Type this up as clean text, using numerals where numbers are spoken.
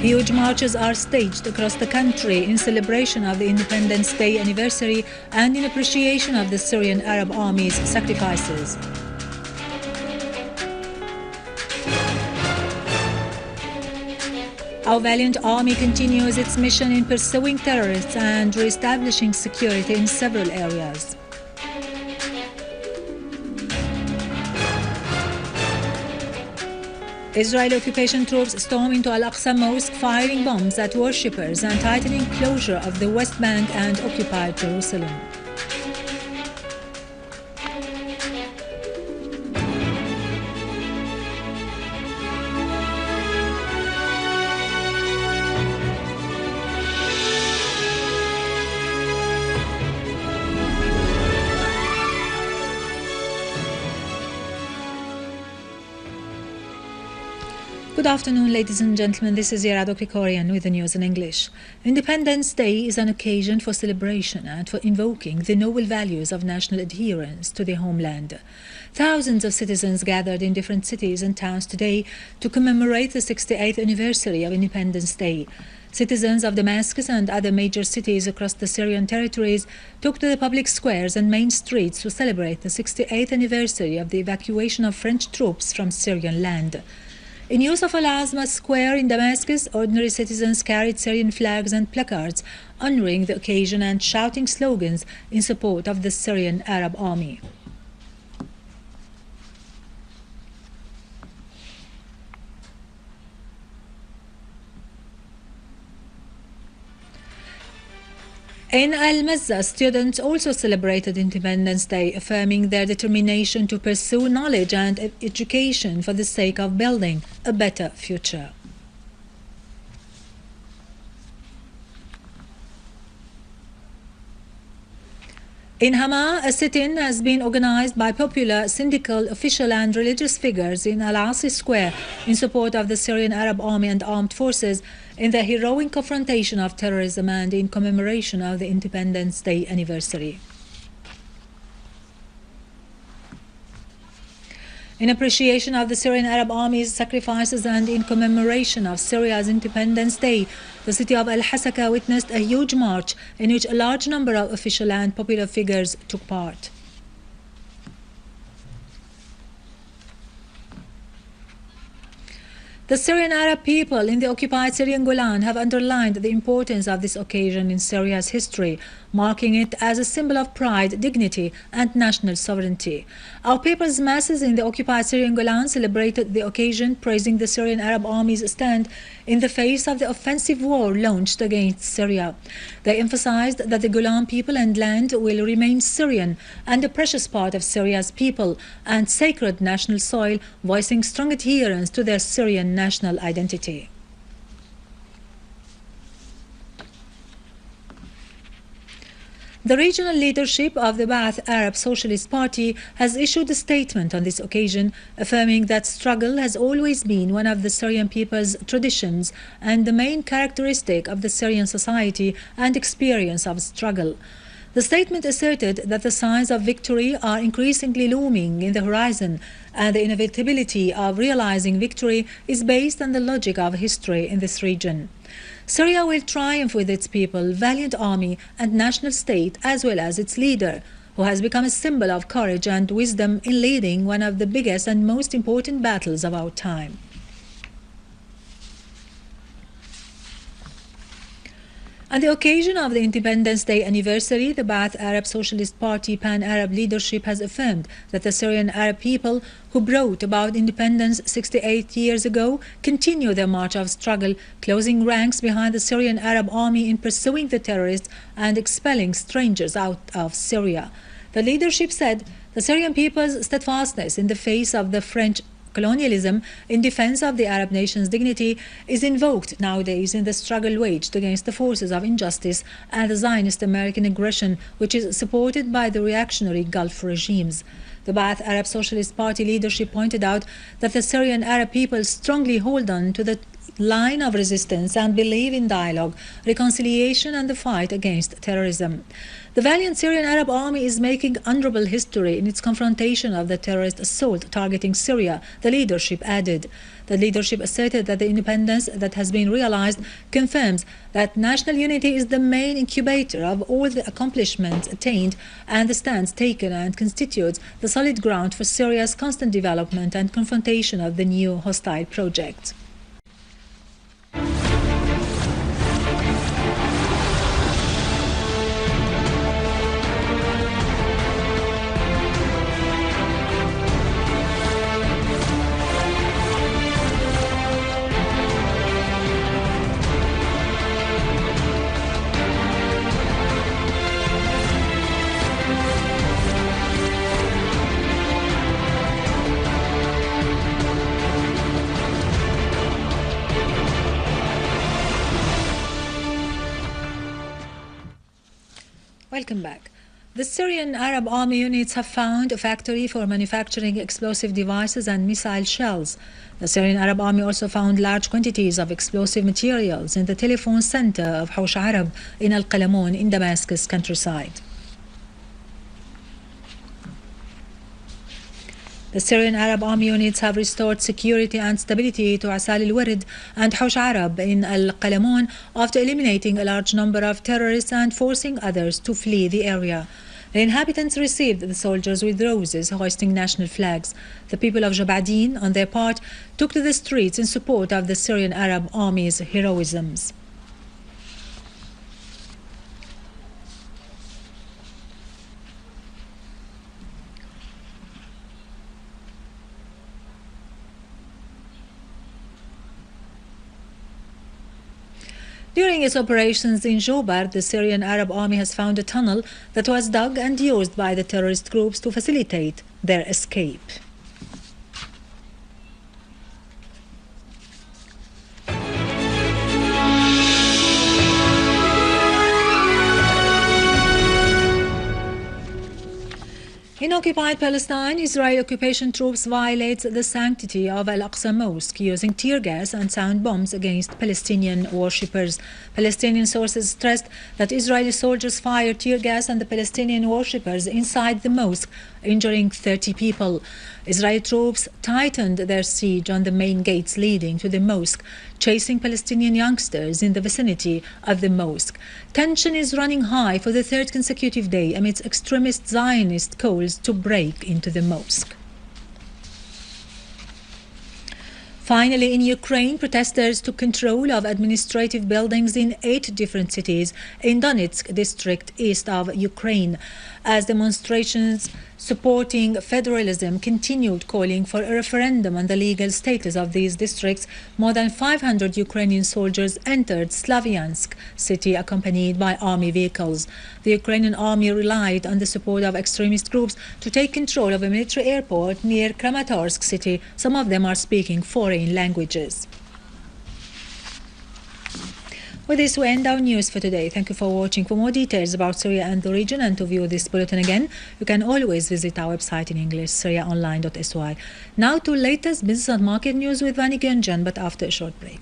Huge marches are staged across the country in celebration of the Independence Day anniversary and in appreciation of the Syrian Arab Army's sacrifices. Our valiant army continues its mission in pursuing terrorists and re-establishing security in several areas. Israeli occupation troops storm into Al-Aqsa Mosque, firing bombs at worshippers and tightening closure of the West Bank and occupied Jerusalem. Good afternoon, ladies and gentlemen. This is Yarado Krikorian with the news in English. Independence Day is an occasion for celebration and for invoking the noble values of national adherence to the homeland. Thousands of citizens gathered in different cities and towns today to commemorate the 68th anniversary of Independence Day. Citizens of Damascus and other major cities across the Syrian territories took to the public squares and main streets to celebrate the 68th anniversary of the evacuation of French troops from Syrian land. In Yusuf al-Azma Square in Damascus, ordinary citizens carried Syrian flags and placards honoring the occasion and shouting slogans in support of the Syrian Arab Army. In Al-Mazza, students also celebrated Independence Day, affirming their determination to pursue knowledge and education for the sake of building a better future. In Hama, a sit-in has been organized by popular, syndical, official and religious figures in Al-Asi Square in support of the Syrian Arab Army and armed forces in the heroic confrontation of terrorism and in commemoration of the Independence Day anniversary. In appreciation of the Syrian Arab Army's sacrifices and in commemoration of Syria's Independence Day, the city of Al-Hasaka witnessed a huge march in which a large number of official and popular figures took part. The Syrian Arab people in the occupied Syrian Golan have underlined the importance of this occasion in Syria's history, marking it as a symbol of pride, dignity and national sovereignty. Our people's masses in the occupied Syrian Golan celebrated the occasion, praising the Syrian Arab Army's stand in the face of the offensive war launched against Syria. They emphasized that the Golan people and land will remain Syrian and a precious part of Syria's people and sacred national soil, voicing strong adherence to their Syrian national identity. The regional leadership of the Ba'ath Arab Socialist Party has issued a statement on this occasion, affirming that struggle has always been one of the Syrian people's traditions and the main characteristic of the Syrian society and experience of struggle. The statement asserted that the signs of victory are increasingly looming in the horizon, and the inevitability of realizing victory is based on the logic of history in this region. Syria will triumph with its people, valiant army and national state, as well as its leader, who has become a symbol of courage and wisdom in leading one of the biggest and most important battles of our time. On the occasion of the Independence Day anniversary, the Ba'ath Arab Socialist Party Pan-Arab leadership has affirmed that the Syrian Arab people who brought about independence 68 years ago continue their march of struggle, closing ranks behind the Syrian Arab Army in pursuing the terrorists and expelling strangers out of Syria. The leadership said the Syrian people's steadfastness in the face of the French colonialism in defense of the Arab nation's dignity is invoked nowadays in the struggle waged against the forces of injustice and the Zionist American aggression, which is supported by the reactionary Gulf regimes. The Ba'ath Arab Socialist Party leadership pointed out that the Syrian Arab people strongly hold on to the line of resistance and believe in dialogue, reconciliation and the fight against terrorism. The valiant Syrian Arab Army is making honorable history in its confrontation of the terrorist assault targeting Syria, the leadership added. The leadership asserted that the independence that has been realized confirms that national unity is the main incubator of all the accomplishments attained and the stance taken, and constitutes the solid ground for Syria's constant development and confrontation of the new hostile project. Welcome back. The Syrian Arab Army units have found a factory for manufacturing explosive devices and missile shells. The Syrian Arab Army also found large quantities of explosive materials in the telephone center of Hawsh Arab in Al-Qalamoun in Damascus countryside. The Syrian Arab Army units have restored security and stability to Asal al-Warid and Hawsh Arab in Al-Qalamoun after eliminating a large number of terrorists and forcing others to flee the area. The inhabitants received the soldiers with roses, hoisting national flags. The people of Jabadin, on their part, took to the streets in support of the Syrian Arab Army's heroisms. During its operations in Jobar, the Syrian Arab Army has found a tunnel that was dug and used by the terrorist groups to facilitate their escape. In occupied Palestine, Israeli occupation troops violate the sanctity of Al-Aqsa Mosque using tear gas and sound bombs against Palestinian worshippers. Palestinian sources stressed that Israeli soldiers fired tear gas on the Palestinian worshippers inside the mosque, injuring 30 people. Israeli troops tightened their siege on the main gates leading to the mosque, chasing Palestinian youngsters in the vicinity of the mosque. Tension is running high for the third consecutive day amidst extremist Zionist calls to break into the mosque. Finally, in Ukraine, protesters took control of administrative buildings in 8 different cities in Donetsk district east of Ukraine, as demonstrations supporting federalism continued, calling for a referendum on the legal status of these districts. More than 500 Ukrainian soldiers entered Slavyansk city accompanied by army vehicles. The Ukrainian army relied on the support of extremist groups to take control of a military airport near Kramatorsk city. Some of them are speaking foreign languages. With this, we end our news for today. Thank you for watching. For more details about Syria and the region and to view this bulletin again, you can always visit our website in English, syriaonline.sy. Now to latest business and market news with Vani Gönjan, but after a short break.